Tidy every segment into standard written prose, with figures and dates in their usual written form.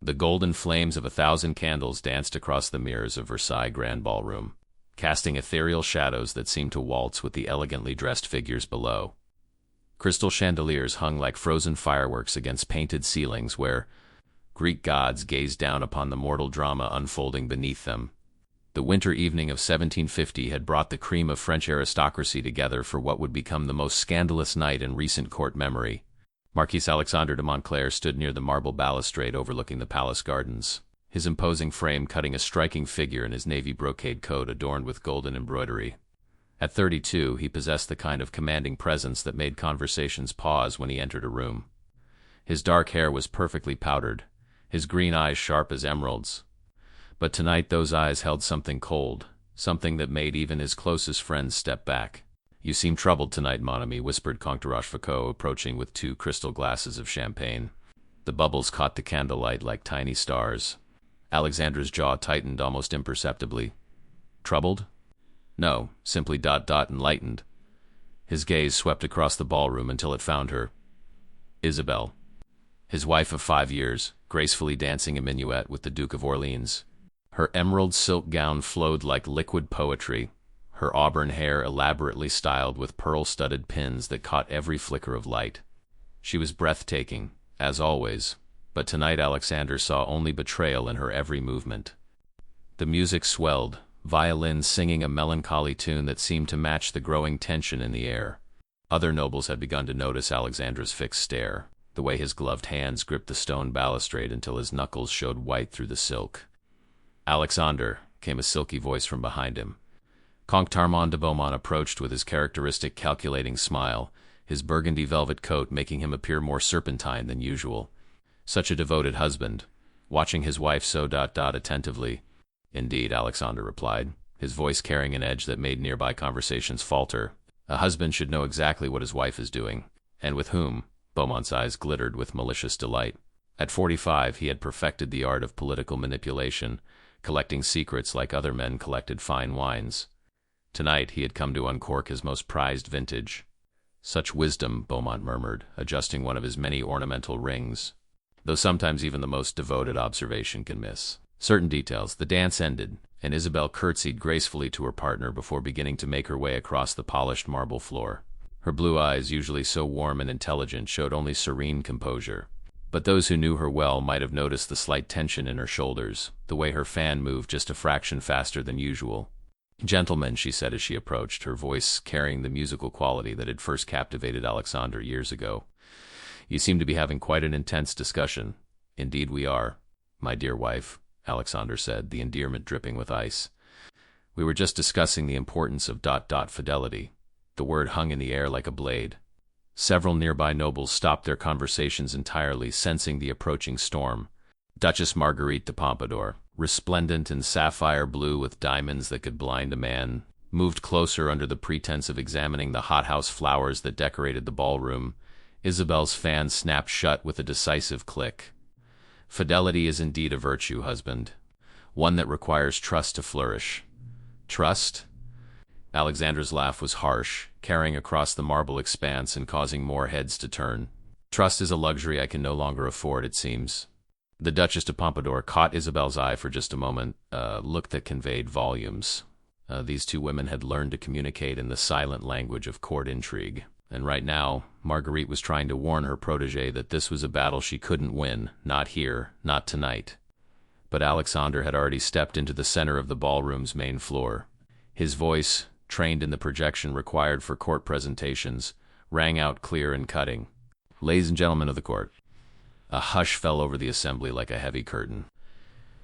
The golden flames of 1,000 candles danced across the mirrors of Versailles Grand Ballroom, casting ethereal shadows that seemed to waltz with the elegantly dressed figures below. Crystal chandeliers hung like frozen fireworks against painted ceilings where Greek gods gazed down upon the mortal drama unfolding beneath them. The winter evening of 1750 had brought the cream of French aristocracy together for what would become the most scandalous night in recent court memory. Marquis Alexandre de Montclair stood near the marble balustrade overlooking the palace gardens, his imposing frame cutting a striking figure in his navy brocade coat adorned with golden embroidery. At 32, he possessed the kind of commanding presence that made conversations pause when he entered a room. His dark hair was perfectly powdered, his green eyes sharp as emeralds. But tonight those eyes held something cold, something that made even his closest friends step back. "You seem troubled tonight, mon ami," whispered Comte de Rochefoucauld, approaching with 2 crystal glasses of champagne. The bubbles caught the candlelight like tiny stars. Alexander's jaw tightened almost imperceptibly. "Troubled? No, simply enlightened." His gaze swept across the ballroom until it found her. Isabel, his wife of 5 years, gracefully dancing a minuet with the Duke of Orleans. Her emerald silk gown flowed like liquid poetry, her auburn hair elaborately styled with pearl-studded pins that caught every flicker of light. She was breathtaking, as always, but tonight Alexander saw only betrayal in her every movement. The music swelled, violins singing a melancholy tune that seemed to match the growing tension in the air. Other nobles had begun to notice Alexander's fixed stare, the way his gloved hands gripped the stone balustrade until his knuckles showed white through the silk. "Alexander," came a silky voice from behind him. Comte Armand de Beaumont approached with his characteristic calculating smile, his burgundy velvet coat making him appear more serpentine than usual. Such a devoted husband, watching his wife so attentively. "Indeed," Alexander replied, his voice carrying an edge that made nearby conversations falter. "A husband should know exactly what his wife is doing, and with whom." Beaumont's eyes glittered with malicious delight. At 45, he had perfected the art of political manipulation, collecting secrets like other men collected fine wines. Tonight he had come to uncork his most prized vintage. "Such wisdom," Beaumont murmured, adjusting one of his many ornamental rings. Though sometimes even the most devoted observation can miss certain details. The dance ended, and Isabel curtsied gracefully to her partner before beginning to make her way across the polished marble floor. Her blue eyes, usually so warm and intelligent, showed only serene composure. But those who knew her well might have noticed the slight tension in her shoulders, the way her fan moved just a fraction faster than usual. "Gentlemen," she said as she approached, her voice carrying the musical quality that had first captivated Alexander years ago. "You seem to be having quite an intense discussion." "Indeed we are, my dear wife," Alexander said, the endearment dripping with ice. "We were just discussing the importance of fidelity." The word hung in the air like a blade. Several nearby nobles stopped their conversations entirely, sensing the approaching storm. Duchess Marguerite de Pompadour, resplendent in sapphire blue with diamonds that could blind a man, moved closer under the pretense of examining the hothouse flowers that decorated the ballroom. Isabel's fan snapped shut with a decisive click. "Fidelity is indeed a virtue, husband, one that requires trust to flourish." "Trust?" Alexander's laugh was harsh, carrying across the marble expanse and causing more heads to turn. "Trust is a luxury I can no longer afford, it seems." The Duchess de Pompadour caught Isabel's eye for just a moment, a look that conveyed volumes. These two women had learned to communicate in the silent language of court intrigue, and right now, Marguerite was trying to warn her protégé that this was a battle she couldn't win, not here, not tonight. But Alexander had already stepped into the center of the ballroom's main floor. His voice, trained in the projection required for court presentations, rang out clear and cutting. "Ladies and gentlemen of the court." A hush fell over the assembly like a heavy curtain.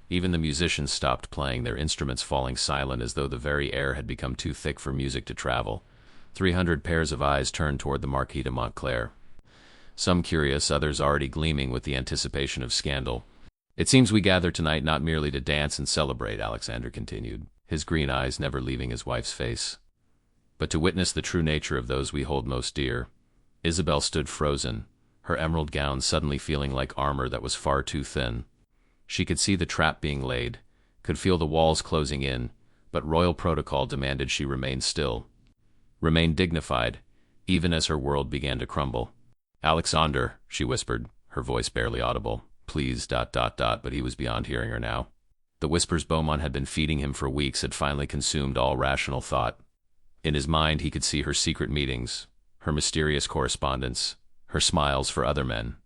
Even the musicians stopped playing, their instruments falling silent as though the very air had become too thick for music to travel. 300 pairs of eyes turned toward the Marquis de Montclair. Some curious, others already gleaming with the anticipation of scandal. "It seems we gather tonight not merely to dance and celebrate," Alexander continued, his green eyes never leaving his wife's face, "but to witness the true nature of those we hold most dear." Isabel stood frozen, her emerald gown suddenly feeling like armor that was far too thin. She could see the trap being laid, could feel the walls closing in, but royal protocol demanded she remain still, remain dignified, even as her world began to crumble. "Alexander," she whispered, her voice barely audible, Please, ... but he was beyond hearing her now. The whispers Beaumont had been feeding him for weeks had finally consumed all rational thought. In his mind he could see her secret meetings, her mysterious correspondence, her smiles for other men.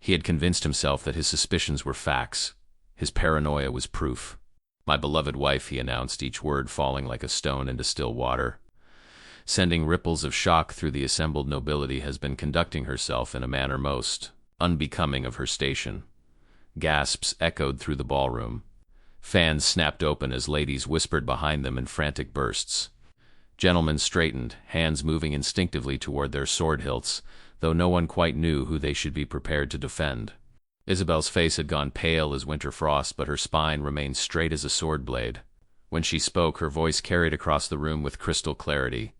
He had convinced himself that his suspicions were facts. His paranoia was proof. "My beloved wife," he announced, each word falling like a stone into still water, sending ripples of shock through the assembled nobility, has been conducting herself in a manner most unbecoming of her station. Gasps echoed through the ballroom. Fans snapped open as ladies whispered behind them in frantic bursts. Gentlemen straightened, hands moving instinctively toward their sword hilts, though no one quite knew who they should be prepared to defend. Isabel's face had gone pale as winter frost, but her spine remained straight as a sword blade. When she spoke, her voice carried across the room with crystal clarity.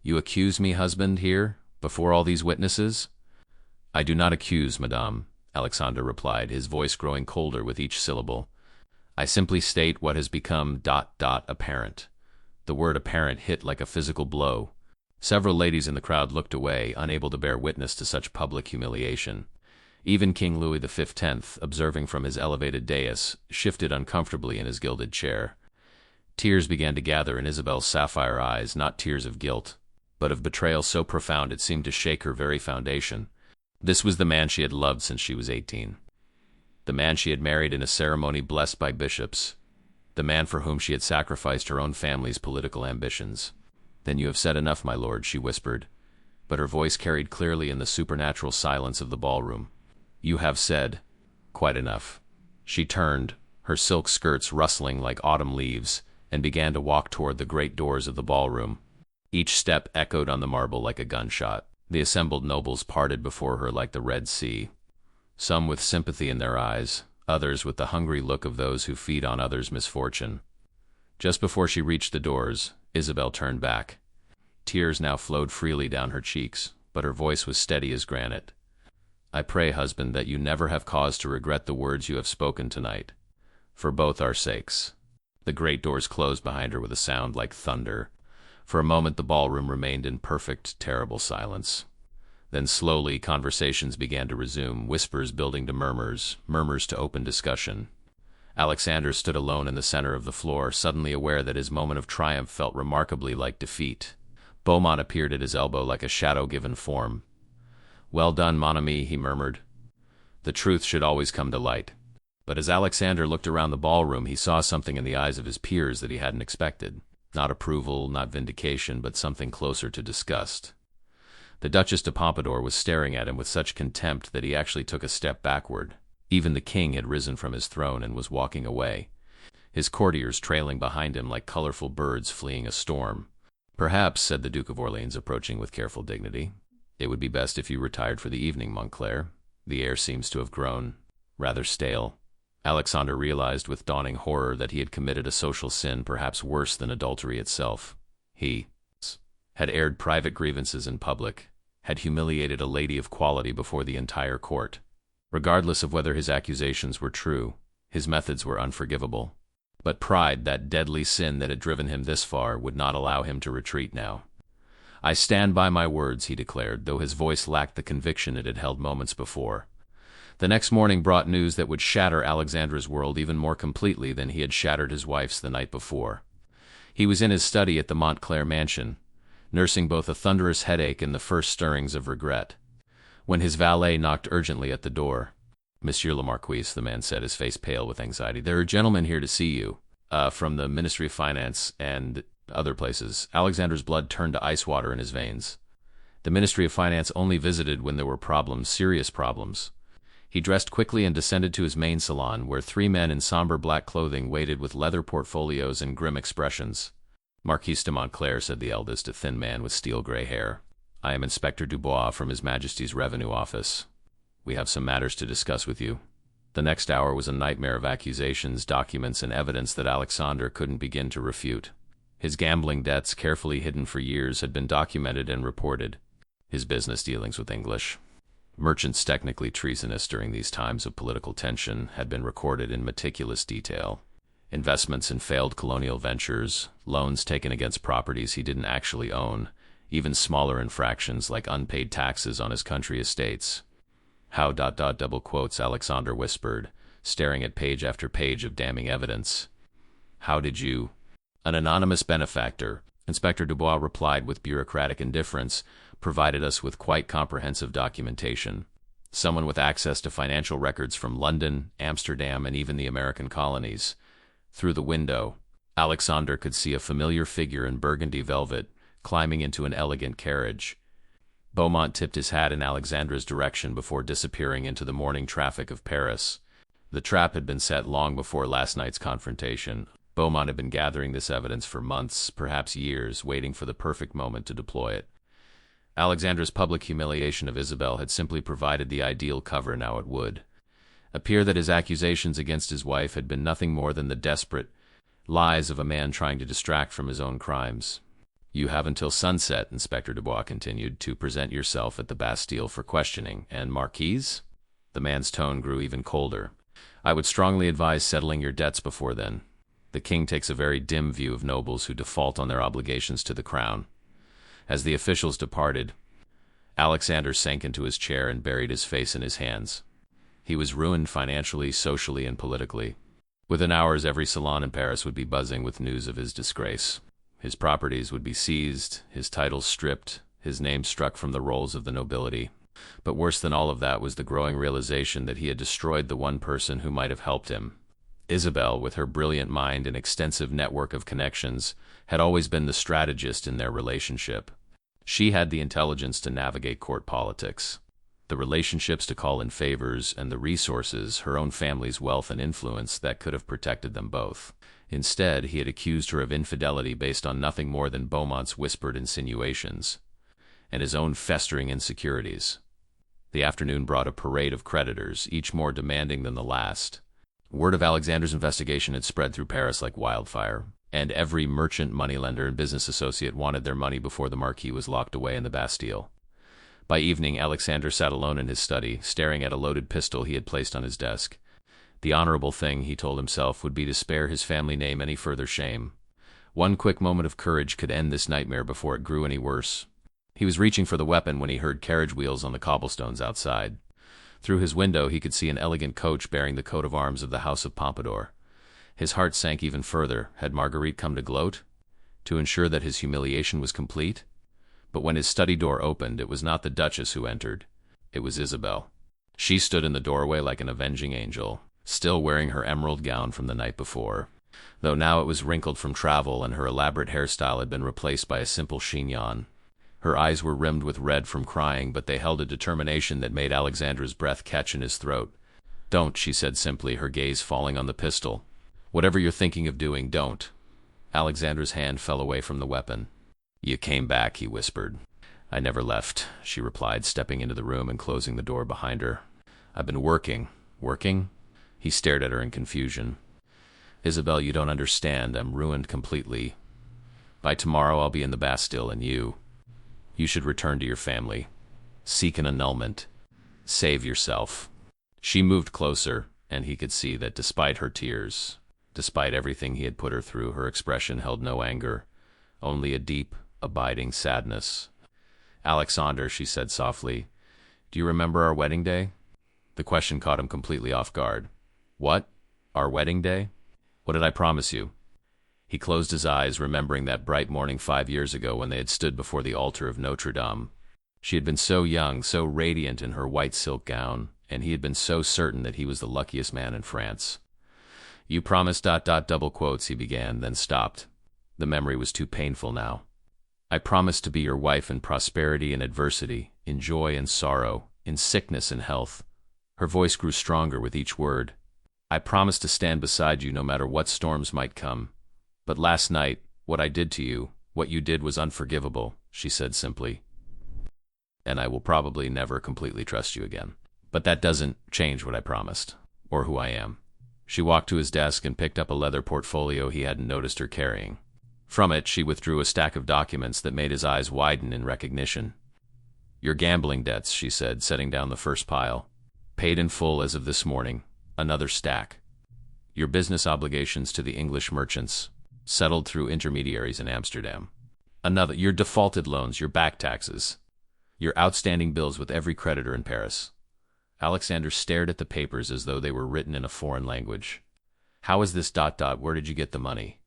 "You accuse me, husband, here, before all these witnesses?" "I do not accuse, madame," Alexander replied, his voice growing colder with each syllable. "I simply state what has become ... apparent." The word apparent hit like a physical blow. Several ladies in the crowd looked away, unable to bear witness to such public humiliation. Even King Louis XV, observing from his elevated dais, shifted uncomfortably in his gilded chair. Tears began to gather in Isabel's sapphire eyes, not tears of guilt, but of betrayal so profound it seemed to shake her very foundation. This was the man she had loved since she was 18. The man she had married in a ceremony blessed by bishops. The man for whom she had sacrificed her own family's political ambitions. "Then you have said enough, my lord," she whispered, but her voice carried clearly in the supernatural silence of the ballroom. "You have said quite enough." She turned, her silk skirts rustling like autumn leaves, and began to walk toward the great doors of the ballroom. Each step echoed on the marble like a gunshot. The assembled nobles parted before her like the Red Sea, some with sympathy in their eyes, others with the hungry look of those who feed on others' misfortune. Just before she reached the doors, Isabel turned back. Tears now flowed freely down her cheeks, but her voice was steady as granite. "I pray, husband, that you never have cause to regret the words you have spoken tonight, for both our sakes." The great doors closed behind her with a sound like thunder. For a moment the ballroom remained in perfect, terrible silence. Then slowly conversations began to resume, whispers building to murmurs, murmurs to open discussion. Alexander stood alone in the center of the floor, suddenly aware that his moment of triumph felt remarkably like defeat. Beaumont appeared at his elbow like a shadow-given form. "Well done, mon ami," he murmured. "The truth should always come to light." But as Alexander looked around the ballroom, he saw something in the eyes of his peers that he hadn't expected. Not approval, not vindication, but something closer to disgust. The Duchess de Pompadour was staring at him with such contempt that he actually took a step backward. Even the king had risen from his throne and was walking away, his courtiers trailing behind him like colorful birds fleeing a storm. "Perhaps," said the Duke of Orleans, approaching with careful dignity, "it would be best if you retired for the evening, Montclair. The air seems to have grown rather stale." Alexander realized with dawning horror that he had committed a social sin perhaps worse than adultery itself. He had aired private grievances in public, had humiliated a lady of quality before the entire court. Regardless of whether his accusations were true, his methods were unforgivable. But pride, that deadly sin that had driven him this far, would not allow him to retreat now. "I stand by my words," he declared, though his voice lacked the conviction it had held moments before. The next morning brought news that would shatter Alexander's world even more completely than he had shattered his wife's the night before. He was in his study at the Montclair mansion, nursing both a thunderous headache and the first stirrings of regret, when his valet knocked urgently at the door. "Monsieur le Marquis," the man said, his face pale with anxiety, "there are gentlemen here to see you, from the Ministry of Finance and other places." Alexander's blood turned to ice water in his veins. The Ministry of Finance only visited when there were problems, serious problems. He dressed quickly and descended to his main salon, where three men in somber black clothing waited with leather portfolios and grim expressions. "Marquis de Montclair," said the eldest, a thin man with steel-gray hair. "I am Inspector Dubois from His Majesty's Revenue Office. We have some matters to discuss with you." The next hour was a nightmare of accusations, documents, and evidence that Alexander couldn't begin to refute. His gambling debts, carefully hidden for years, had been documented and reported. His business dealings with English merchants, technically treasonous during these times of political tension, had been recorded in meticulous detail. Investments in failed colonial ventures, loans taken against properties he didn't actually own, even smaller infractions like unpaid taxes on his country estates. How double quotes, Alexander whispered, staring at page after page of damning evidence. How did you? An anonymous benefactor, Inspector Dubois replied with bureaucratic indifference, provided us with quite comprehensive documentation. Someone with access to financial records from London, Amsterdam, and even the American colonies. Through the window, Alexander could see a familiar figure in burgundy velvet, climbing into an elegant carriage. Beaumont tipped his hat in Alexandra's direction before disappearing into the morning traffic of Paris. The trap had been set long before last night's confrontation. Beaumont had been gathering this evidence for months, perhaps years, waiting for the perfect moment to deploy it. Alexandra's public humiliation of Isabel had simply provided the ideal cover. Now it would appear that his accusations against his wife had been nothing more than the desperate lies of a man trying to distract from his own crimes. You have until sunset, Inspector Dubois continued, to present yourself at the Bastille for questioning. And Marquis? The man's tone grew even colder. I would strongly advise settling your debts before then. The king takes a very dim view of nobles who default on their obligations to the crown. As the officials departed, Alexander sank into his chair and buried his face in his hands. He was ruined financially, socially, and politically. Within hours, every salon in Paris would be buzzing with news of his disgrace. His properties would be seized, his titles stripped, his name struck from the rolls of the nobility. But worse than all of that was the growing realization that he had destroyed the one person who might have helped him. Isabel, with her brilliant mind and extensive network of connections, had always been the strategist in their relationship. She had the intelligence to navigate court politics, the relationships to call in favors, and the resources, her own family's wealth and influence, that could have protected them both. Instead, he had accused her of infidelity based on nothing more than Beaumont's whispered insinuations and his own festering insecurities. The afternoon brought a parade of creditors, each more demanding than the last. Word of Alexander's investigation had spread through Paris like wildfire, and every merchant, moneylender, and business associate wanted their money before the Marquis was locked away in the Bastille. By evening, Alexander sat alone in his study, staring at a loaded pistol he had placed on his desk. The honorable thing, he told himself, would be to spare his family name any further shame. One quick moment of courage could end this nightmare before it grew any worse. He was reaching for the weapon when he heard carriage wheels on the cobblestones outside. Through his window he could see an elegant coach bearing the coat of arms of the House of Pompadour. His heart sank even further. Had Marguerite come to gloat? To ensure that his humiliation was complete? But when his study door opened, it was not the Duchess who entered. It was Isabel. She stood in the doorway like an avenging angel, still wearing her emerald gown from the night before, though now it was wrinkled from travel and her elaborate hairstyle had been replaced by a simple chignon. Her eyes were rimmed with red from crying, but they held a determination that made Alexandra's breath catch in his throat. Don't, she said simply, her gaze falling on the pistol. Whatever you're thinking of doing, don't. Alexandra's hand fell away from the weapon. You came back, he whispered. I never left, she replied, stepping into the room and closing the door behind her. I've been working. Working? He stared at her in confusion. Isabel, you don't understand. I'm ruined completely. By tomorrow I'll be in the Bastille, and you should return to your family. Seek an annulment. Save yourself. She moved closer, and he could see that despite her tears, despite everything he had put her through, her expression held no anger, only a deep, abiding sadness. Alexander, she said softly, do you remember our wedding day? The question caught him completely off guard. What? Our wedding day? What did I promise you? He closed his eyes, remembering that bright morning 5 years ago when they had stood before the altar of Notre Dame. She had been so young, so radiant in her white silk gown, and he had been so certain that he was the luckiest man in France. You promised ... double quotes, he began, then stopped. The memory was too painful now. I promised to be your wife in prosperity and adversity, in joy and sorrow, in sickness and health. Her voice grew stronger with each word. I promised to stand beside you no matter what storms might come. But last night, what I did to you, what you did was unforgivable, she said simply. And I will probably never completely trust you again. But that doesn't change what I promised, or who I am. She walked to his desk and picked up a leather portfolio he hadn't noticed her carrying. From it, she withdrew a stack of documents that made his eyes widen in recognition. Your gambling debts, she said, setting down the first pile. Paid in full as of this morning. Another stack. Your business obligations to the English merchants, settled through intermediaries in Amsterdam. Another. Your defaulted loans, your back taxes. Your outstanding bills with every creditor in Paris. Alexander stared at the papers as though they were written in a foreign language. How is this ... Where did you get the money?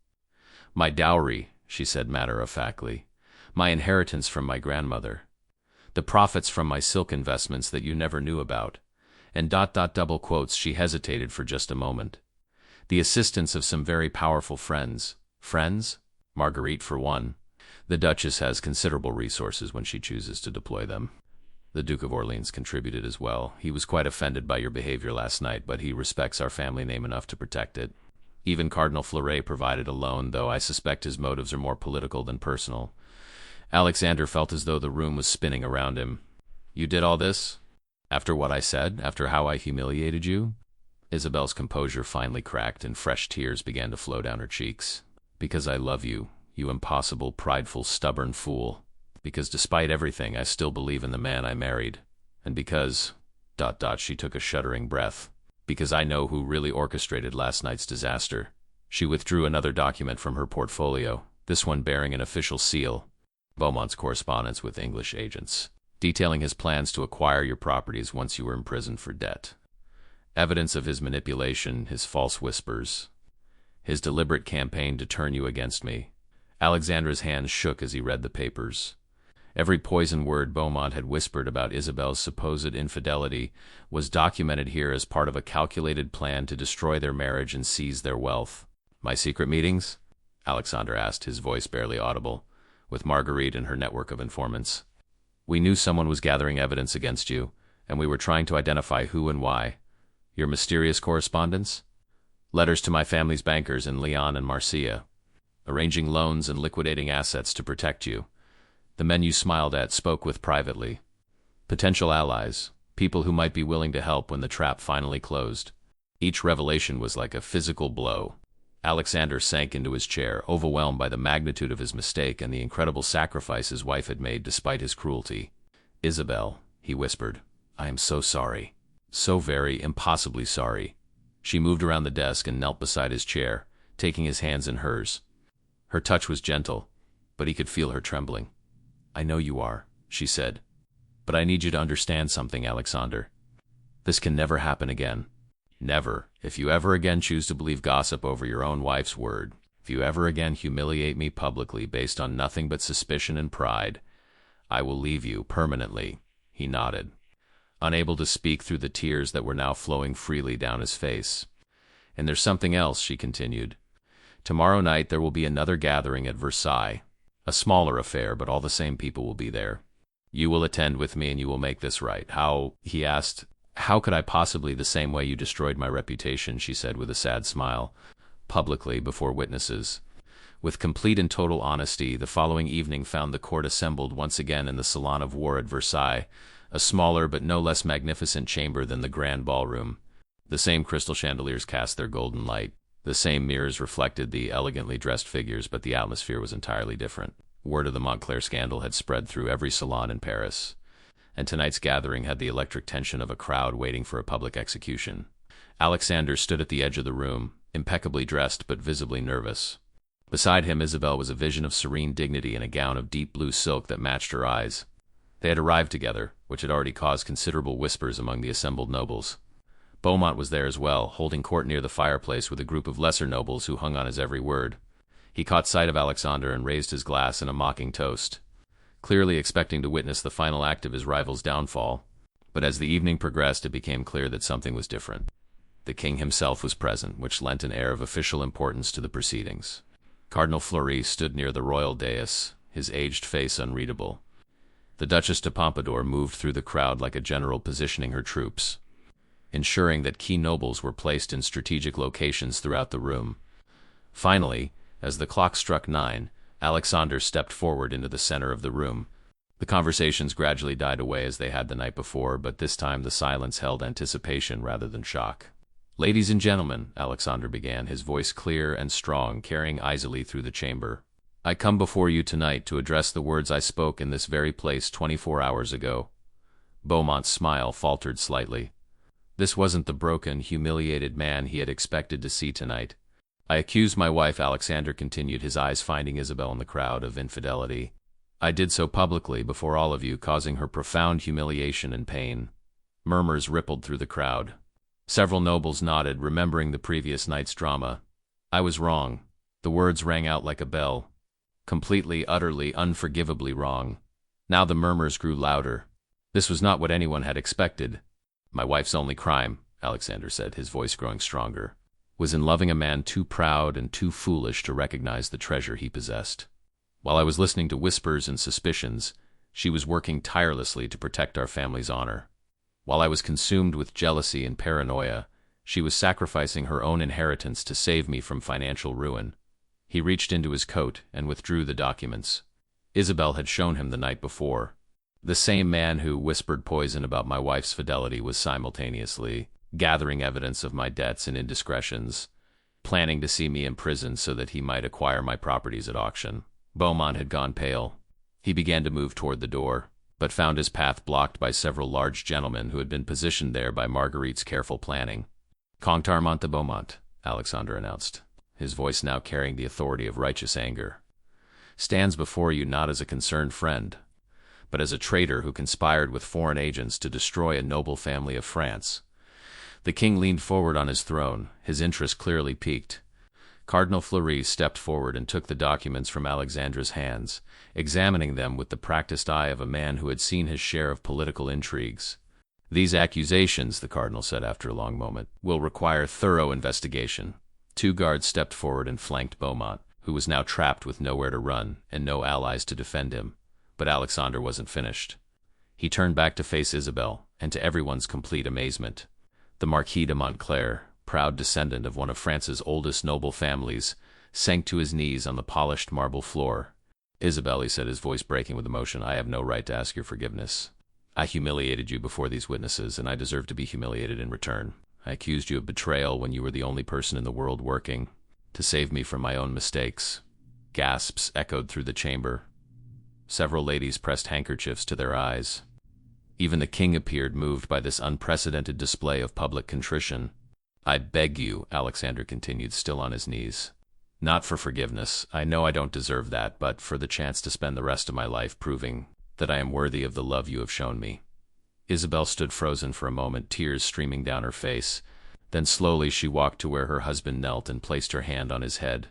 My dowry, she said matter-of-factly. My inheritance from my grandmother. The profits from my silk investments that you never knew about. And ... double quotes, she hesitated for just a moment. The assistance of some very powerful friends. Friends? Marguerite, for one. The Duchess has considerable resources when she chooses to deploy them. The Duke of Orleans contributed as well. He was quite offended by your behavior last night, but he respects our family name enough to protect it. Even Cardinal Fleury provided a loan, though I suspect his motives are more political than personal. Alexander felt as though the room was spinning around him. You did all this? After what I said? After how I humiliated you? Isabel's composure finally cracked, and fresh tears began to flow down her cheeks. Because I love you, you impossible, prideful, stubborn fool. Because despite everything, I still believe in the man I married. And because... She took a shuddering breath. Because I know who really orchestrated last night's disaster. She withdrew another document from her portfolio, this one bearing an official seal. Beaumont's correspondence with English agents, detailing his plans to acquire your properties once you were imprisoned for debt. Evidence of his manipulation, his false whispers, his deliberate campaign to turn you against me. Alexander's hands shook as he read the papers. Every poison word Beaumont had whispered about Isabel's supposed infidelity was documented here as part of a calculated plan to destroy their marriage and seize their wealth. My secret meetings? Alexander asked, his voice barely audible, with Marguerite and her network of informants. We knew someone was gathering evidence against you, and we were trying to identify who and why. Your mysterious correspondence? Letters to my family's bankers in Lyon and Marseille, arranging loans and liquidating assets to protect you. The men you smiled at, spoke with privately. Potential allies, people who might be willing to help when the trap finally closed. Each revelation was like a physical blow. Alexander sank into his chair, overwhelmed by the magnitude of his mistake and the incredible sacrifice his wife had made despite his cruelty. Isabel, he whispered, I am so sorry. So very, impossibly sorry. She moved around the desk and knelt beside his chair, taking his hands in hers. Her touch was gentle, but he could feel her trembling. I know you are, she said. But I need you to understand something, Alexander. This can never happen again. Never. If you ever again choose to believe gossip over your own wife's word, if you ever again humiliate me publicly based on nothing but suspicion and pride, I will leave you permanently. He nodded, unable to speak through the tears that were now flowing freely down his face. And there's something else, she continued. Tomorrow night there will be another gathering at Versailles. A smaller affair, but all the same people will be there. You will attend with me and you will make this right. How? He asked. How could I possibly, the same way you destroyed my reputation, she said with a sad smile, publicly before witnesses. With complete and total honesty, the following evening found the court assembled once again in the Salon of War at Versailles, a smaller but no less magnificent chamber than the grand ballroom. The same crystal chandeliers cast their golden light. The same mirrors reflected the elegantly dressed figures, but the atmosphere was entirely different. Word of the Montclair scandal had spread through every salon in Paris, and tonight's gathering had the electric tension of a crowd waiting for a public execution. Alexander stood at the edge of the room, impeccably dressed but visibly nervous. Beside him, Isabel was a vision of serene dignity in a gown of deep blue silk that matched her eyes. They had arrived together, which had already caused considerable whispers among the assembled nobles. Beaumont was there as well, holding court near the fireplace with a group of lesser nobles who hung on his every word. He caught sight of Alexander and raised his glass in a mocking toast, clearly expecting to witness the final act of his rival's downfall. But as the evening progressed, it became clear that something was different. The king himself was present, which lent an air of official importance to the proceedings. Cardinal Fleury stood near the royal dais, his aged face unreadable. The Duchess de Pompadour moved through the crowd like a general positioning her troops, ensuring that key nobles were placed in strategic locations throughout the room. Finally, as the clock struck 9, Alexander stepped forward into the center of the room. The conversations gradually died away as they had the night before, but this time the silence held anticipation rather than shock. Ladies and gentlemen, Alexander began, his voice clear and strong, carrying easily through the chamber. I come before you tonight to address the words I spoke in this very place 24 hours ago. Beaumont's smile faltered slightly. This wasn't the broken, humiliated man he had expected to see tonight. I accused my wife, Alexander continued, his eyes finding Isabel in the crowd, of infidelity. I did so publicly before all of you, causing her profound humiliation and pain. Murmurs rippled through the crowd. Several nobles nodded, remembering the previous night's drama. I was wrong. The words rang out like a bell. Completely, utterly, unforgivably wrong. Now the murmurs grew louder. This was not what anyone had expected. My wife's only crime, Alexander said, his voice growing stronger, was in loving a man too proud and too foolish to recognize the treasure he possessed. While I was listening to whispers and suspicions, she was working tirelessly to protect our family's honor. While I was consumed with jealousy and paranoia, she was sacrificing her own inheritance to save me from financial ruin. He reached into his coat and withdrew the documents. Isabel had shown him the night before. The same man who whispered poison about my wife's fidelity was simultaneously gathering evidence of my debts and indiscretions, planning to see me imprisoned so that he might acquire my properties at auction. Beaumont had gone pale. He began to move toward the door, but found his path blocked by several large gentlemen who had been positioned there by Marguerite's careful planning. Comte Armand de Beaumont, Alexander announced, his voice now carrying the authority of righteous anger, stands before you not as a concerned friend, but as a traitor who conspired with foreign agents to destroy a noble family of France. The king leaned forward on his throne, his interest clearly piqued. Cardinal Fleury stepped forward and took the documents from Alexandra's hands, examining them with the practiced eye of a man who had seen his share of political intrigues. These accusations, the cardinal said after a long moment, will require thorough investigation. 2 guards stepped forward and flanked Beaumont, who was now trapped with nowhere to run and no allies to defend him. But Alexander wasn't finished. He turned back to face Isabel, and to everyone's complete amazement, the Marquis de Montclair, proud descendant of one of France's oldest noble families, sank to his knees on the polished marble floor. Isabel, he said, his voice breaking with emotion, I have no right to ask your forgiveness. I humiliated you before these witnesses, and I deserve to be humiliated in return. I accused you of betrayal when you were the only person in the world working to save me from my own mistakes. Gasps echoed through the chamber. Several ladies pressed handkerchiefs to their eyes. Even the king appeared moved by this unprecedented display of public contrition. I beg you, Alexander continued, still on his knees. Not for forgiveness, I know I don't deserve that, but for the chance to spend the rest of my life proving that I am worthy of the love you have shown me. Isabel stood frozen for a moment, tears streaming down her face. Then slowly she walked to where her husband knelt and placed her hand on his head.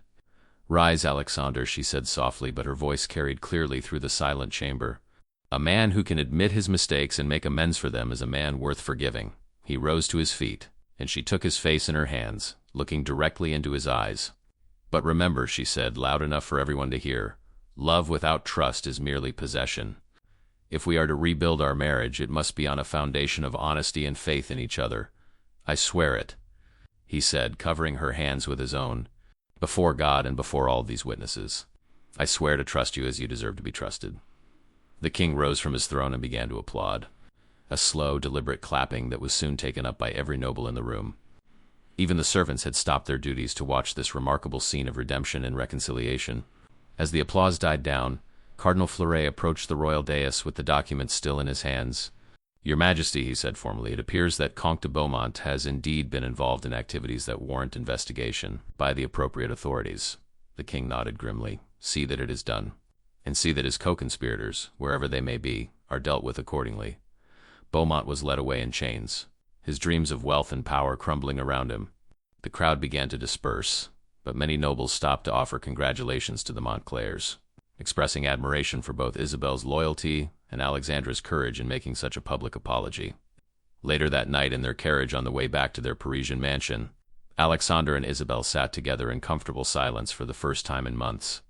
Rise, Alexander, she said softly, but her voice carried clearly through the silent chamber. A man who can admit his mistakes and make amends for them is a man worth forgiving. He rose to his feet, and she took his face in her hands, looking directly into his eyes. But remember, she said, loud enough for everyone to hear, love without trust is merely possession. If we are to rebuild our marriage, it must be on a foundation of honesty and faith in each other. I swear it, he said, covering her hands with his own. Before God and before all these witnesses, I swear to trust you as you deserve to be trusted. The king rose from his throne and began to applaud, a slow, deliberate clapping that was soon taken up by every noble in the room. Even the servants had stopped their duties to watch this remarkable scene of redemption and reconciliation. As the applause died down, Cardinal Fleury approached the royal dais with the documents still in his hands. Your Majesty, he said formally, it appears that Comte de Beaumont has indeed been involved in activities that warrant investigation by the appropriate authorities. The king nodded grimly. See that it is done, and see that his co-conspirators, wherever they may be, are dealt with accordingly. Beaumont was led away in chains, his dreams of wealth and power crumbling around him. The crowd began to disperse, but many nobles stopped to offer congratulations to the Montclairs, expressing admiration for both Isabel's loyalty and Alexandra's courage in making such a public apology. Later that night, in their carriage on the way back to their Parisian mansion, Alexander and Isabel sat together in comfortable silence for the first time in months.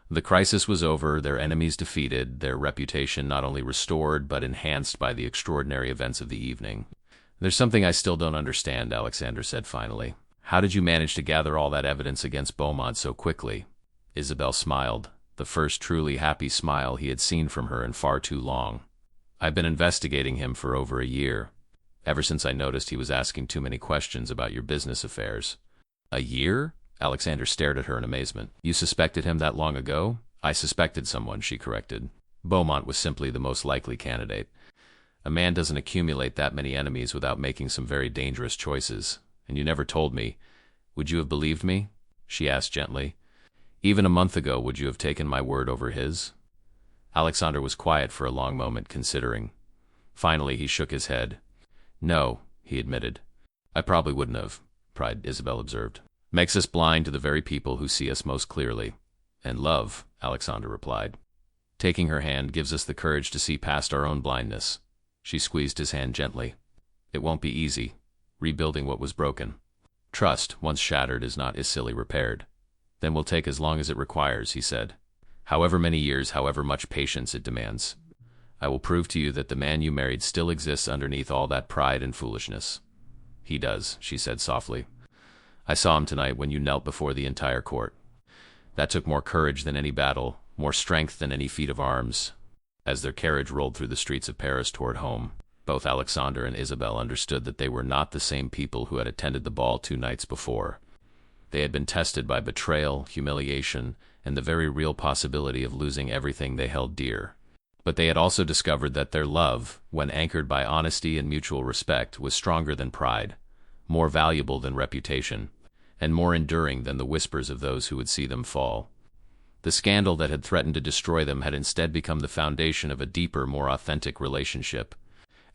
The crisis was over, their enemies defeated, their reputation not only restored but enhanced by the extraordinary events of the evening. There's something I still don't understand, Alexander said finally. How did you manage to gather all that evidence against Beaumont so quickly? Isabel smiled, the first truly happy smile he had seen from her in far too long. I've been investigating him for over a year, ever since I noticed he was asking too many questions about your business affairs. A year? Alexander stared at her in amazement. You suspected him that long ago? I suspected someone, she corrected. Beaumont was simply the most likely candidate. A man doesn't accumulate that many enemies without making some very dangerous choices. And you never told me. Would you have believed me? She asked gently. Even a month ago, would you have taken my word over his? Alexander was quiet for a long moment, considering. Finally, he shook his head. No, he admitted. I probably wouldn't have, Pride Isabel observed. Makes us blind to the very people who see us most clearly. And love, Alexander replied. Taking her hand gives us the courage to see past our own blindness. She squeezed his hand gently. It won't be easy, rebuilding what was broken. Trust, once shattered, is not easily repaired. Then will take as long as it requires, he said. However many years, however much patience it demands. I will prove to you that the man you married still exists underneath all that pride and foolishness. He does, she said softly. I saw him tonight when you knelt before the entire court. That took more courage than any battle, more strength than any feat of arms. As their carriage rolled through the streets of Paris toward home, both Alexander and Isabel understood that they were not the same people who had attended the ball 2 nights before. They had been tested by betrayal, humiliation, and the very real possibility of losing everything they held dear. But they had also discovered that their love, when anchored by honesty and mutual respect, was stronger than pride, more valuable than reputation, and more enduring than the whispers of those who would see them fall. The scandal that had threatened to destroy them had instead become the foundation of a deeper, more authentic relationship.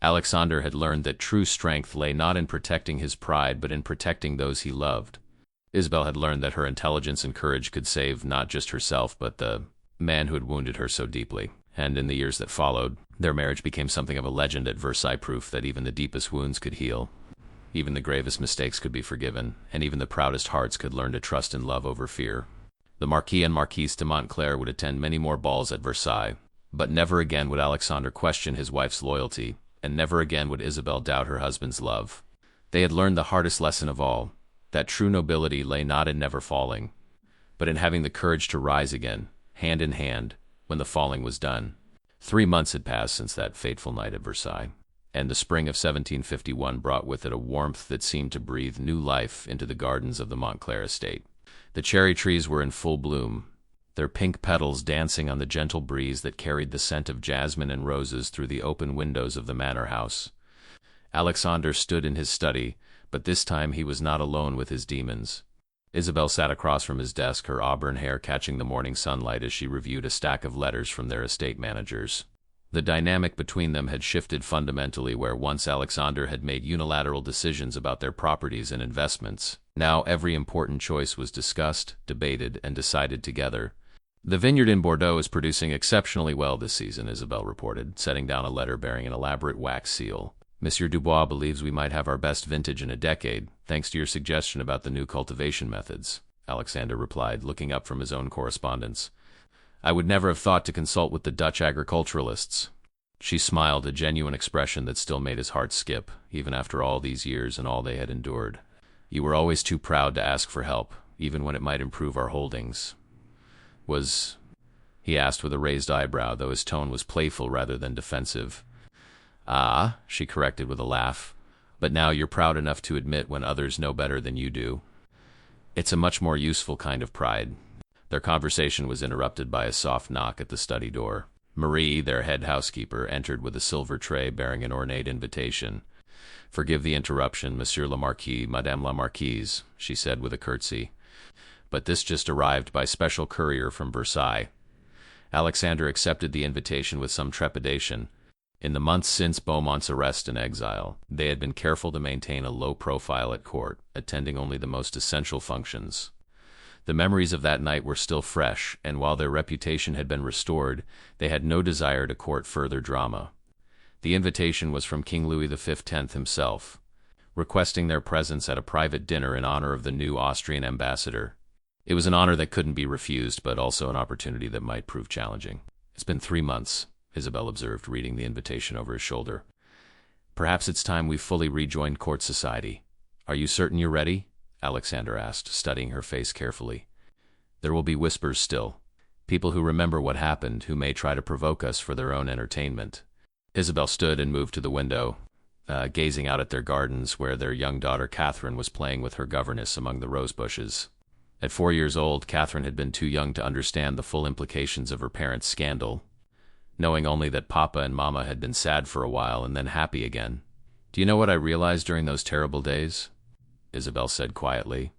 Alexander had learned that true strength lay not in protecting his pride, but in protecting those he loved. Isabel had learned that her intelligence and courage could save not just herself, but the man who had wounded her so deeply. And in the years that followed, their marriage became something of a legend at Versailles, proof that even the deepest wounds could heal. Even the gravest mistakes could be forgiven, and even the proudest hearts could learn to trust in love over fear. The Marquis and Marquise de Montclair would attend many more balls at Versailles, but never again would Alexander question his wife's loyalty, and never again would Isabel doubt her husband's love. They had learned the hardest lesson of all, that true nobility lay not in never falling, but in having the courage to rise again, hand in hand, when the falling was done. 3 months had passed since that fateful night at Versailles, and the spring of 1751 brought with it a warmth that seemed to breathe new life into the gardens of the Montclair estate. The cherry trees were in full bloom, their pink petals dancing on the gentle breeze that carried the scent of jasmine and roses through the open windows of the manor house. Alexander stood in his study, but this time he was not alone with his demons. Isabel sat across from his desk, her auburn hair catching the morning sunlight as she reviewed a stack of letters from their estate managers. The dynamic between them had shifted fundamentally. Where once Alexander had made unilateral decisions about their properties and investments, now every important choice was discussed, debated, and decided together. The vineyard in Bordeaux is producing exceptionally well this season, Isabel reported, setting down a letter bearing an elaborate wax seal. Monsieur Dubois believes we might have our best vintage in a decade, thanks to your suggestion about the new cultivation methods, Alexander replied, looking up from his own correspondence. I would never have thought to consult with the Dutch agriculturalists. She smiled, a genuine expression that still made his heart skip, even after all these years and all they had endured. You were always too proud to ask for help, even when it might improve our holdings. He asked with a raised eyebrow, though his tone was playful rather than defensive. Ah, she corrected with a laugh. But now you're proud enough to admit when others know better than you do. It's a much more useful kind of pride. Their conversation was interrupted by a soft knock at the study door. Marie, their head housekeeper, entered with a silver tray bearing an ornate invitation. Forgive the interruption, Monsieur le Marquis, Madame la Marquise, she said with a curtsy. But this just arrived by special courier from Versailles. Alexander accepted the invitation with some trepidation. In the months since Beaumont's arrest and exile, they had been careful to maintain a low profile at court, attending only the most essential functions. The memories of that night were still fresh, and while their reputation had been restored, they had no desire to court further drama. The invitation was from King Louis XV himself, requesting their presence at a private dinner in honor of the new Austrian ambassador. It was an honor that couldn't be refused, but also an opportunity that might prove challenging. It's been 3 months, Isabel observed, reading the invitation over his shoulder. Perhaps it's time we fully rejoined court society. Are you certain you're ready? Alexander asked, studying her face carefully. There will be whispers still. People who remember what happened, who may try to provoke us for their own entertainment. Isabel stood and moved to the window, gazing out at their gardens, where their young daughter Catherine was playing with her governess among the rose bushes. At 4 years old, Catherine had been too young to understand the full implications of her parents' scandal, knowing only that Papa and Mama had been sad for a while and then happy again. Do you know what I realized during those terrible days? Isabel said quietly.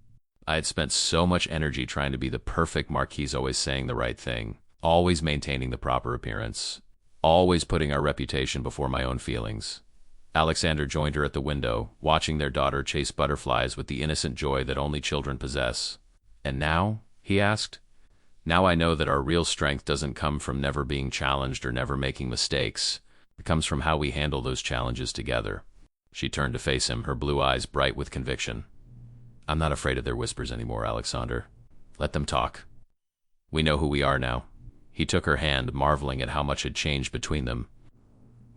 I had spent so much energy trying to be the perfect Marquise, always saying the right thing, always maintaining the proper appearance, always putting our reputation before my own feelings. Alexander joined her at the window, watching their daughter chase butterflies with the innocent joy that only children possess. "And now?" he asked. "Now I know that our real strength doesn't come from never being challenged or never making mistakes. It comes from how we handle those challenges together." She turned to face him, her blue eyes bright with conviction. "I'm not afraid of their whispers anymore, Alexander. Let them talk. We know who we are now." He took her hand, marveling at how much had changed between them.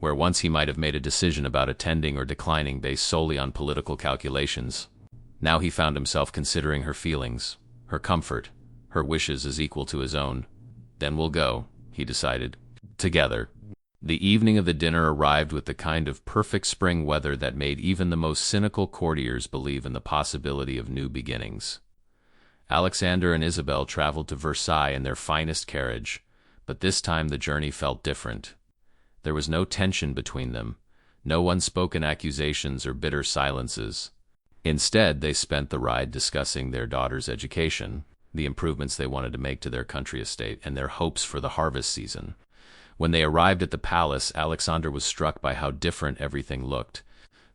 Where once he might have made a decision about attending or declining based solely on political calculations, now he found himself considering her feelings, her comfort, her wishes as equal to his own. "Then we'll go," he decided. "Together." The evening of the dinner arrived with the kind of perfect spring weather that made even the most cynical courtiers believe in the possibility of new beginnings. Alexander and Isabel traveled to Versailles in their finest carriage, but this time the journey felt different. There was no tension between them, no unspoken accusations or bitter silences. Instead, they spent the ride discussing their daughter's education, the improvements they wanted to make to their country estate, and their hopes for the harvest season. When they arrived at the palace, Alexander was struck by how different everything looked.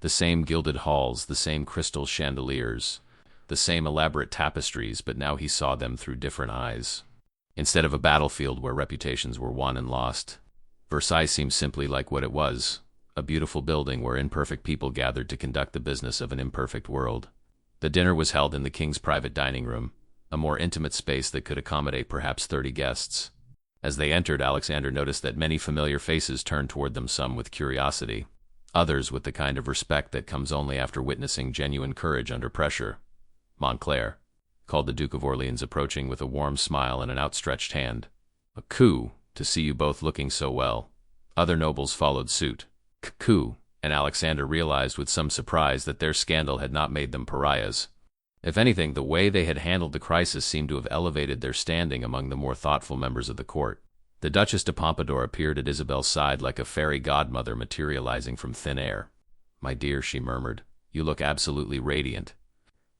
The same gilded halls, the same crystal chandeliers, the same elaborate tapestries, but now he saw them through different eyes. Instead of a battlefield where reputations were won and lost, Versailles seemed simply like what it was, a beautiful building where imperfect people gathered to conduct the business of an imperfect world. The dinner was held in the king's private dining room, a more intimate space that could accommodate perhaps 30 guests. As they entered, Alexander noticed that many familiar faces turned toward them, some with curiosity, others with the kind of respect that comes only after witnessing genuine courage under pressure. "Montclair," called the Duke of Orleans, approaching with a warm smile and an outstretched hand. "A coup, to see you both looking so well." Other nobles followed suit. Coup, and Alexander realized with some surprise that their scandal had not made them pariahs. If anything, the way they had handled the crisis seemed to have elevated their standing among the more thoughtful members of the court. The Duchess de Pompadour appeared at Isabel's side like a fairy godmother materializing from thin air. "My dear," she murmured, "you look absolutely radiant."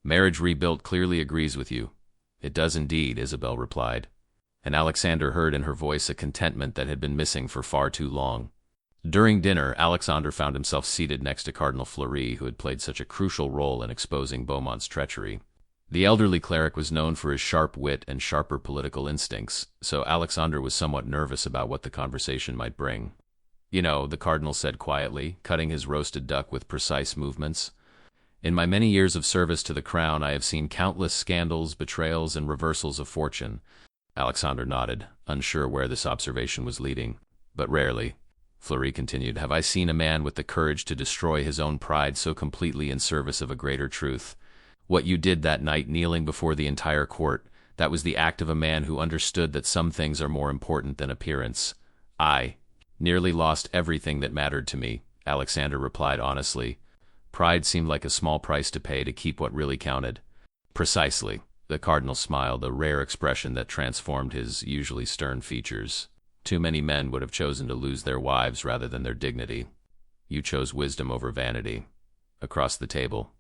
"Marriage rebuilt clearly agrees with you." "It does indeed," Isabel replied, and Alexander heard in her voice a contentment that had been missing for far too long. During dinner, Alexander found himself seated next to Cardinal Fleury, who had played such a crucial role in exposing Beaumont's treachery. The elderly cleric was known for his sharp wit and sharper political instincts, so Alexander was somewhat nervous about what the conversation might bring. "You know," the cardinal said quietly, cutting his roasted duck with precise movements, "in my many years of service to the crown, I have seen countless scandals, betrayals, and reversals of fortune." Alexander nodded, unsure where this observation was leading. "But rarely," Fleury continued, "have I seen a man with the courage to destroy his own pride so completely in service of a greater truth. What you did that night, kneeling before the entire court, that was the act of a man who understood that some things are more important than appearance." "I nearly lost everything that mattered to me," Alexander replied honestly. "Pride seemed like a small price to pay to keep what really counted." "Precisely." The cardinal smiled, a rare expression that transformed his usually stern features. "Too many men would have chosen to lose their wives rather than their dignity. You chose wisdom over vanity." Across the table,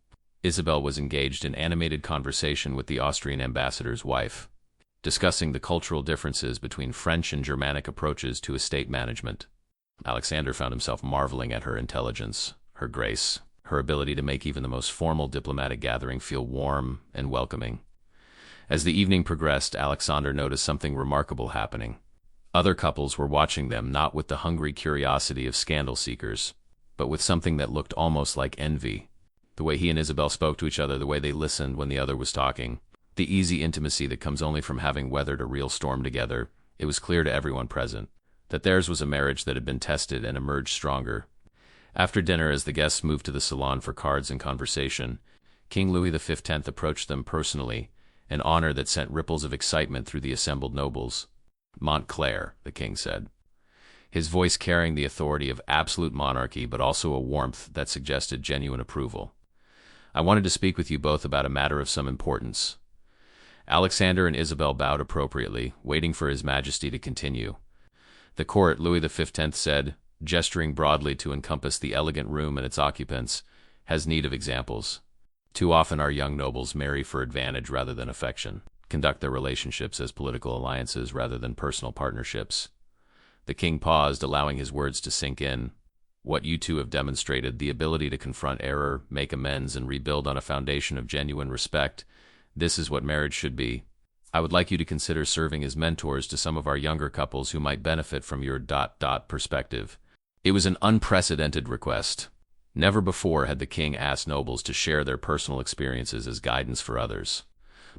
Isabel was engaged in animated conversation with the Austrian ambassador's wife, discussing the cultural differences between French and Germanic approaches to estate management. Alexander found himself marveling at her intelligence, her grace, her ability to make even the most formal diplomatic gathering feel warm and welcoming. As the evening progressed, Alexander noticed something remarkable happening. Other couples were watching them, not with the hungry curiosity of scandal seekers, but with something that looked almost like envy. The way he and Isabel spoke to each other, the way they listened when the other was talking, the easy intimacy that comes only from having weathered a real storm together. It was clear to everyone present that theirs was a marriage that had been tested and emerged stronger. After dinner, as the guests moved to the salon for cards and conversation, King Louis XV approached them personally, an honor that sent ripples of excitement through the assembled nobles. "Montclair," the king said, his voice carrying the authority of absolute monarchy but also a warmth that suggested genuine approval. "I wanted to speak with you both about a matter of some importance." Alexander and Isabel bowed appropriately, waiting for His Majesty to continue. "The court," Louis XV said, gesturing broadly to encompass the elegant room and its occupants, "has need of examples. Too often our young nobles marry for advantage rather than affection, conduct their relationships as political alliances rather than personal partnerships." The king paused, allowing his words to sink in. What you two have demonstrated, the ability to confront error, make amends, and rebuild on a foundation of genuine respect, this is what marriage should be. I would like you to consider serving as mentors to some of our younger couples who might benefit from your perspective. It was an unprecedented request. Never before had the king asked nobles to share their personal experiences as guidance for others.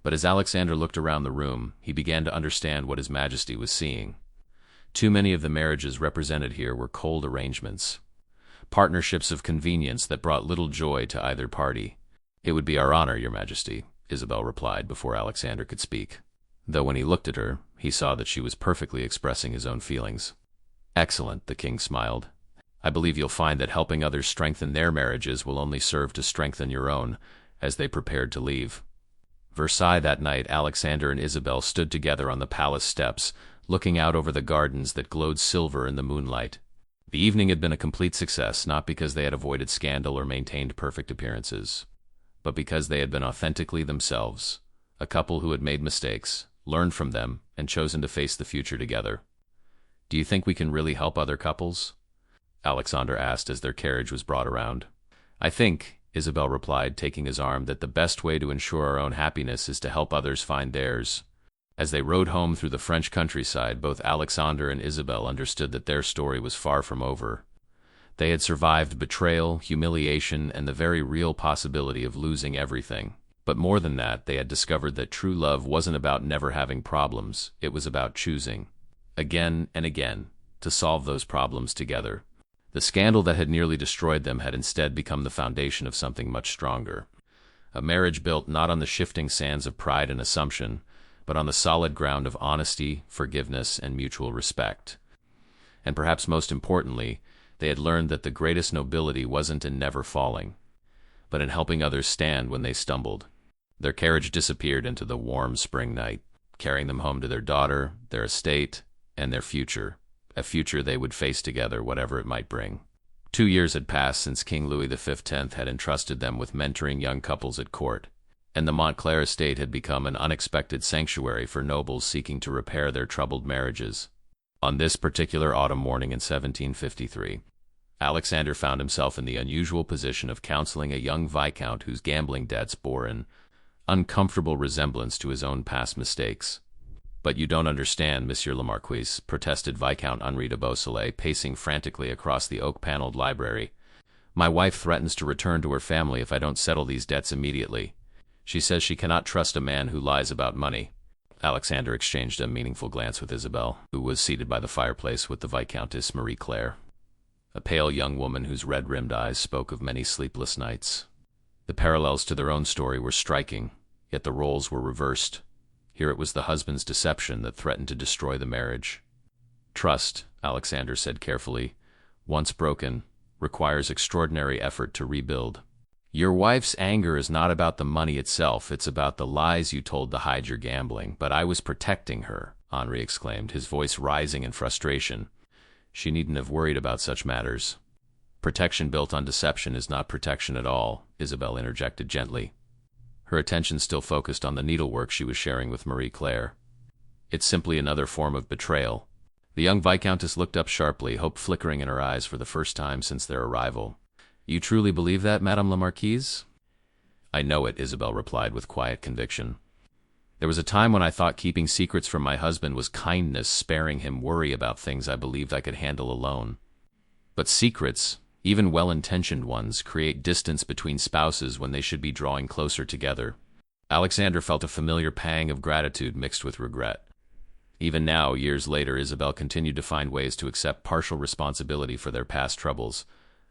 But as Alexander looked around the room, he began to understand what His Majesty was seeing. Too many of the marriages represented here were cold arrangements, partnerships of convenience that brought little joy to either party. "It would be our honor, Your Majesty," Isabel replied before Alexander could speak, though when he looked at her, he saw that she was perfectly expressing his own feelings. "Excellent," the king smiled. "I believe you'll find that helping others strengthen their marriages will only serve to strengthen your own," as they prepared to leave. Versailles that night, Alexander and Isabel stood together on the palace steps, looking out over the gardens that glowed silver in the moonlight. The evening had been a complete success, not because they had avoided scandal or maintained perfect appearances, but because they had been authentically themselves, a couple who had made mistakes, learned from them, and chosen to face the future together. "Do you think we can really help other couples?" Alexander asked as their carriage was brought around. "I think," Isabel replied, taking his arm, "that the best way to ensure our own happiness is to help others find theirs." As they rode home through the French countryside, both Alexander and Isabel understood that their story was far from over. They had survived betrayal, humiliation, and the very real possibility of losing everything. But more than that, they had discovered that true love wasn't about never having problems. It was about choosing, again and again, to solve those problems together. The scandal that had nearly destroyed them had instead become the foundation of something much stronger. A marriage built not on the shifting sands of pride and assumption, but on the solid ground of honesty, forgiveness, and mutual respect. And perhaps most importantly, they had learned that the greatest nobility wasn't in never falling, but in helping others stand when they stumbled. Their carriage disappeared into the warm spring night, carrying them home to their daughter, their estate, and their future, a future they would face together, whatever it might bring. 2 years had passed since King Louis XV had entrusted them with mentoring young couples at court, and the Montclair estate had become an unexpected sanctuary for nobles seeking to repair their troubled marriages. On this particular autumn morning in 1753, Alexander found himself in the unusual position of counseling a young viscount whose gambling debts bore an uncomfortable resemblance to his own past mistakes. "But you don't understand, Monsieur le Marquis," protested Viscount Henri de Beausoleil, pacing frantically across the oak-paneled library. "My wife threatens to return to her family if I don't settle these debts immediately. She says she cannot trust a man who lies about money." Alexander exchanged a meaningful glance with Isabel, who was seated by the fireplace with the Viscountess Marie Claire, a pale young woman whose red-rimmed eyes spoke of many sleepless nights. The parallels to their own story were striking, yet the roles were reversed. Here it was the husband's deception that threatened to destroy the marriage. "Trust," Alexander said carefully, "once broken, requires extraordinary effort to rebuild. Your wife's anger is not about the money itself, it's about the lies you told to hide your gambling. But I was protecting her," Henri exclaimed, his voice rising in frustration. "She needn't have worried about such matters." "Protection built on deception is not protection at all," Isabel interjected gently, her attention still focused on the needlework she was sharing with Marie Claire. "It's simply another form of betrayal." The young Viscountess looked up sharply, hope flickering in her eyes for the first time since their arrival. "You truly believe that, Madame la Marquise?" "I know it," Isabel replied with quiet conviction. "There was a time when I thought keeping secrets from my husband was kindness, sparing him worry about things I believed I could handle alone. But secrets, even well-intentioned ones, create distance between spouses when they should be drawing closer together." Alexander felt a familiar pang of gratitude mixed with regret. Even now, years later, Isabel continued to find ways to accept partial responsibility for their past troubles,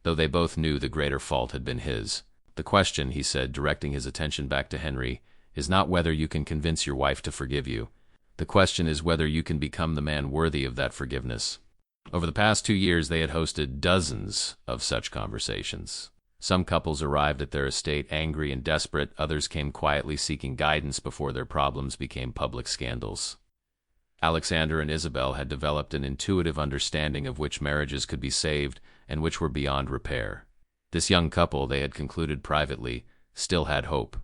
though they both knew the greater fault had been his. "The question," he said, directing his attention back to Henry, "is not whether you can convince your wife to forgive you. The question is whether you can become the man worthy of that forgiveness." Over the past 2 years, they had hosted dozens of such conversations. Some couples arrived at their estate angry and desperate, others came quietly seeking guidance before their problems became public scandals. Alexander and Isabel had developed an intuitive understanding of which marriages could be saved and which were beyond repair. This young couple, they had concluded privately, still had hope.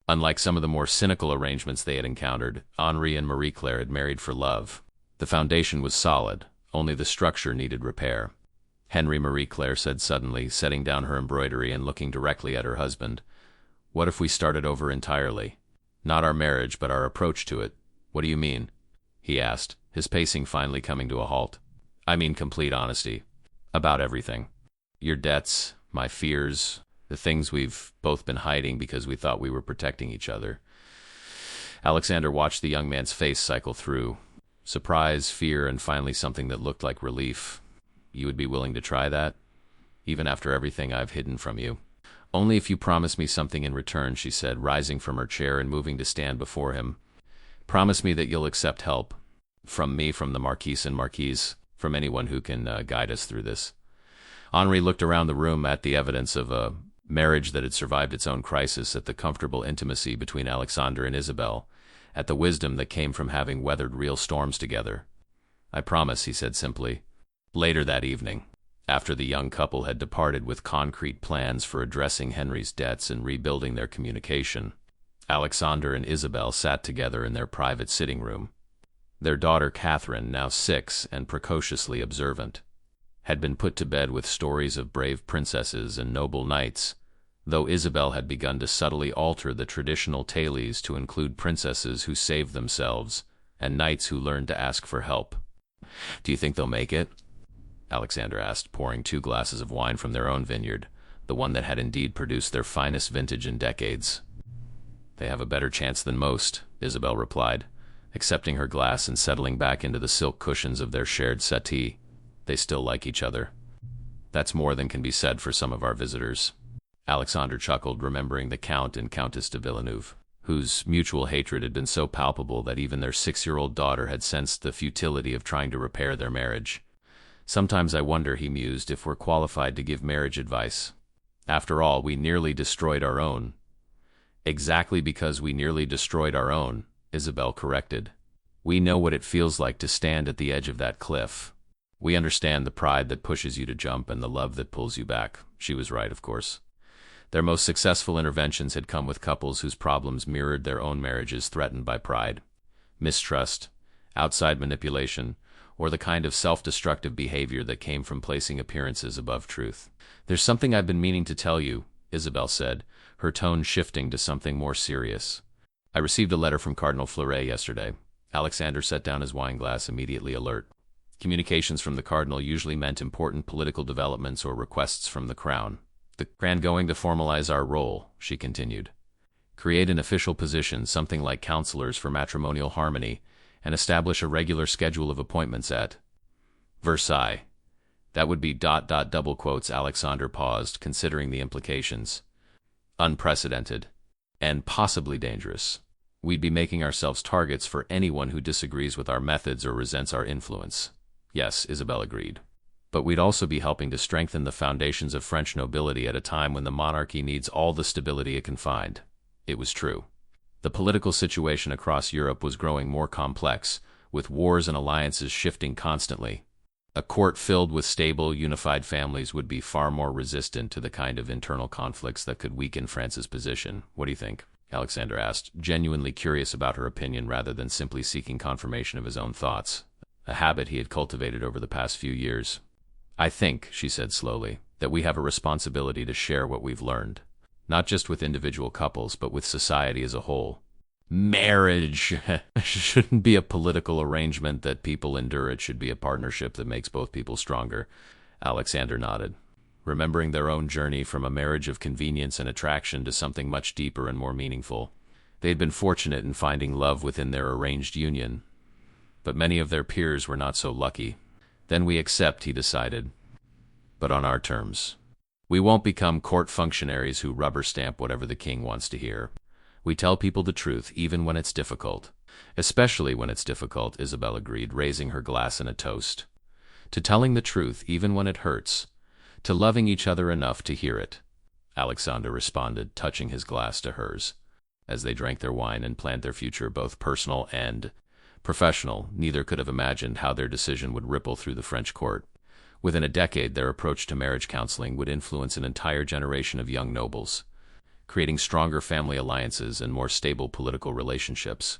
Unlike some of the more cynical arrangements they had encountered, Henri and Marie Claire had married for love. The foundation was solid, only the structure needed repair. Henry Marie Claire said suddenly, setting down her embroidery and looking directly at her husband. What if we started over entirely? Not our marriage, but our approach to it. What do you mean? He asked, his pacing finally coming to a halt. I mean complete honesty. About everything. Your debts, my fears, the things we've both been hiding because we thought we were protecting each other. Alexander watched the young man's face cycle through. Surprise, fear, and finally something that looked like relief. You would be willing to try that? Even after everything I've hidden from you? Only if you promise me something in return, she said, rising from her chair and moving to stand before him. Promise me that you'll accept help. From me, from the Marquis and Marquise, from anyone who can guide us through this. Henri looked around the room at the evidence of a marriage that had survived its own crisis, at the comfortable intimacy between Alexander and Isabel, at the wisdom that came from having weathered real storms together. I promise, he said simply. Later that evening, after the young couple had departed with concrete plans for addressing Henry's debts and rebuilding their communication, Alexander and Isabel sat together in their private sitting room. Their daughter Catherine, now 6 and precociously observant, had been put to bed with stories of brave princesses and noble knights, though Isabel had begun to subtly alter the traditional tales to include princesses who saved themselves and knights who learned to ask for help. Do you think they'll make it? Alexander asked, pouring 2 glasses of wine from their own vineyard, the one that had indeed produced their finest vintage in decades. They have a better chance than most, Isabel replied, accepting her glass and settling back into the silk cushions of their shared settee. They still like each other. That's more than can be said for some of our visitors. Alexander chuckled, remembering the Count and Countess de Villeneuve, whose mutual hatred had been so palpable that even their 6-year-old daughter had sensed the futility of trying to repair their marriage. Sometimes I wonder, he mused, if we're qualified to give marriage advice. After all, we nearly destroyed our own. Exactly because we nearly destroyed our own, Isabel corrected. We know what it feels like to stand at the edge of that cliff. We understand the pride that pushes you to jump and the love that pulls you back. She was right, of course. Their most successful interventions had come with couples whose problems mirrored their own marriages threatened by pride, mistrust, outside manipulation, or the kind of self-destructive behavior that came from placing appearances above truth. There's something I've been meaning to tell you, Isabel said, her tone shifting to something more serious. I received a letter from Cardinal Fleury yesterday. Alexander set down his wineglass, immediately alert. Communications from the Cardinal usually meant important political developments or requests from the Crown. The Crown going to formalize our role, she continued. Create an official position, something like counselors for matrimonial harmony, and establish a regular schedule of appointments at Versailles. That would be ... double quotes. Alexander paused, considering the implications. Unprecedented. And possibly dangerous. We'd be making ourselves targets for anyone who disagrees with our methods or resents our influence. Yes, Isabel agreed. But we'd also be helping to strengthen the foundations of French nobility at a time when the monarchy needs all the stability it can find. It was true. The political situation across Europe was growing more complex, with wars and alliances shifting constantly. A court filled with stable, unified families would be far more resistant to the kind of internal conflicts that could weaken France's position. What do you think? Alexander asked, genuinely curious about her opinion rather than simply seeking confirmation of his own thoughts, a habit he had cultivated over the past few years. I think, she said slowly, that we have a responsibility to share what we've learned. Not just with individual couples, but with society as a whole. Marriage shouldn't be a political arrangement that people endure. It should be a partnership that makes both people stronger. Alexander nodded, remembering their own journey from a marriage of convenience and attraction to something much deeper and more meaningful. They had been fortunate in finding love within their arranged union, but many of their peers were not so lucky. Then we accept, he decided, but on our terms. We won't become court functionaries who rubber stamp whatever the king wants to hear. We tell people the truth, even when it's difficult. Especially when it's difficult, Isabel agreed, raising her glass in a toast. To telling the truth, even when it hurts. To loving each other enough to hear it. Alexander responded, touching his glass to hers. As they drank their wine and planned their future, both personal and professional, neither could have imagined how their decision would ripple through the French court. Within a decade, their approach to marriage counseling would influence an entire generation of young nobles, creating stronger family alliances and more stable political relationships.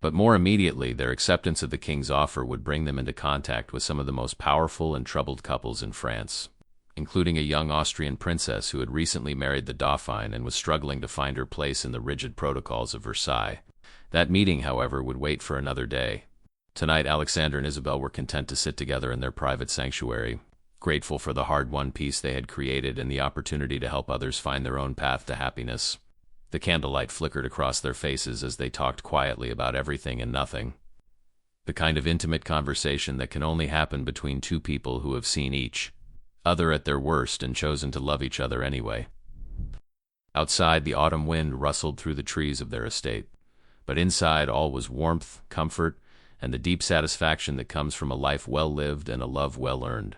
But more immediately, their acceptance of the king's offer would bring them into contact with some of the most powerful and troubled couples in France, including a young Austrian princess who had recently married the Dauphin and was struggling to find her place in the rigid protocols of Versailles. That meeting, however, would wait for another day. Tonight, Alexander and Isabel were content to sit together in their private sanctuary, grateful for the hard-won peace they had created and the opportunity to help others find their own path to happiness. The candlelight flickered across their faces as they talked quietly about everything and nothing. The kind of intimate conversation that can only happen between two people who have seen each other at their worst and chosen to love each other anyway. Outside, the autumn wind rustled through the trees of their estate, but inside all was warmth, comfort, and the deep satisfaction that comes from a life well lived and a love well earned.